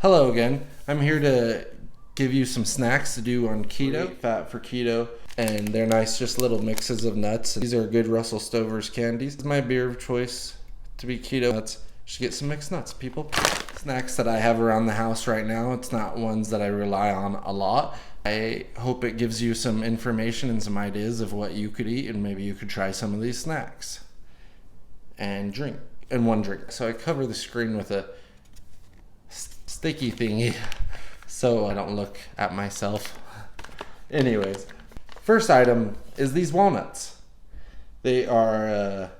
Hello again. I'm here to give you some snacks to do on keto, fat for keto, and they're nice, just little mixes of nuts. These are good Russell Stover's candies. It's my beer of choice to be keto. Nuts. Just get some mixed nuts, people. Snacks that I have around the house right now. It's not ones that I rely on a lot. I hope it gives you some information and some ideas of what you could eat, and maybe you could try some of these snacks and drink in one drink. So I cover the screen with a sticky thingy so I don't look at myself. Anyways, first item is these walnuts. They are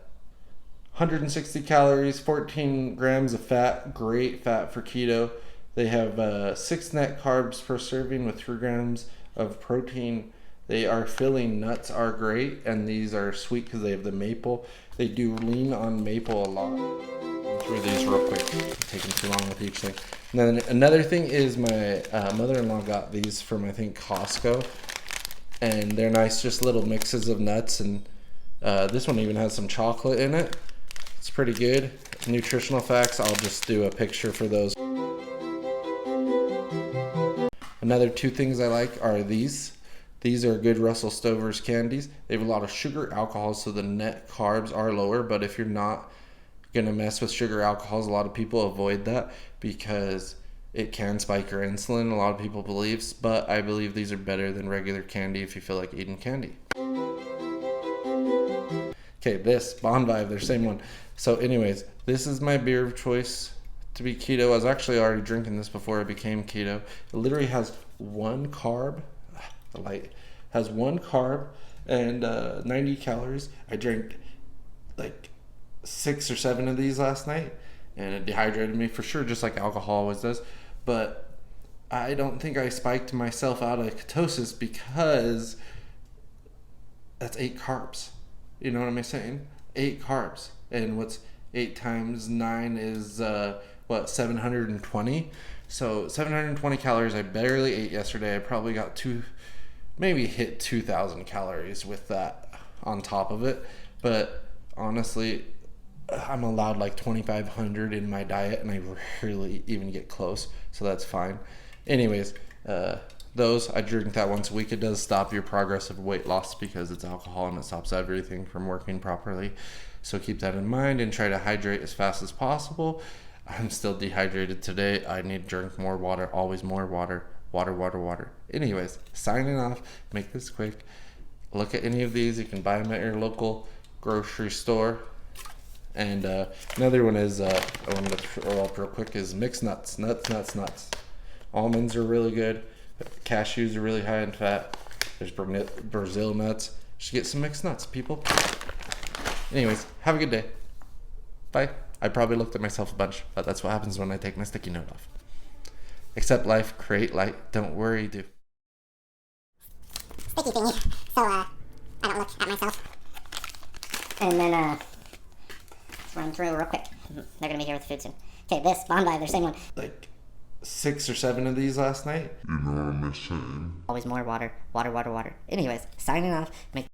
160 calories, 14 grams of fat, great fat for keto. They have 6 net carbs per serving with 3 grams of protein. They are filling. Nuts are great, and these are sweet because they have the maple. They do lean on maple a lot. Through these real quick. I'm taking too long with each thing. And then another thing is my mother-in-law got these from, I think, Costco, and they're nice, just little mixes of nuts, and this one even has some chocolate in it. It's pretty good. Nutritional facts, I'll just do a picture for those. Another 2 things I like are these. These are good Russell Stover's candies. They have a lot of sugar, alcohol, so the net carbs are lower, but if you're not gonna mess with sugar alcohols, a lot of people avoid that because it can spike your insulin, a lot of people believe, but I believe these are better than regular candy if you feel like eating candy. Okay, this Bon Viv, they're same one. So anyways, this is my beer of choice to be keto. I was actually already drinking this before I became keto. It literally has 1 carb, the light has 1 carb and 90 calories. I drank like 6 or 7 of these last night, and it dehydrated me for sure, just like alcohol always does. But I don't think I spiked myself out of ketosis because that's 8 carbs. You know what I'm saying? 8 carbs. And what's 8 times 9 is 720. So 720 calories. I barely ate yesterday. I probably got maybe hit 2,000 calories with that on top of it. But honestly, I'm allowed like 2,500 in my diet, and I rarely even get close, so that's fine. Anyways, those, I drink that once a week. It does stop your progress of weight loss because it's alcohol and it stops everything from working properly. So keep that in mind and try to hydrate as fast as possible. I'm still dehydrated today. I need to drink more water, always more water. Water. Anyways, signing off. Make this quick. Look at any of these. You can buy them at your local grocery store. And another one is, I wanted to throw up real quick, is mixed nuts. Nuts. Almonds are really good. Cashews are really high in fat. There's Brazil nuts. Just get some mixed nuts, people. Anyways, have a good day. Bye. I probably looked at myself a bunch, but that's what happens when I take my sticky note off. Accept life, create light, don't worry, do. Sticky thingy, so I don't look at myself. And then run through real quick. They're gonna be here with the food soon. Okay, this Bon Viv, they're same one. Like 6 or 7 of these last night. You know what I'm saying? Always more water. Anyways, signing off. Make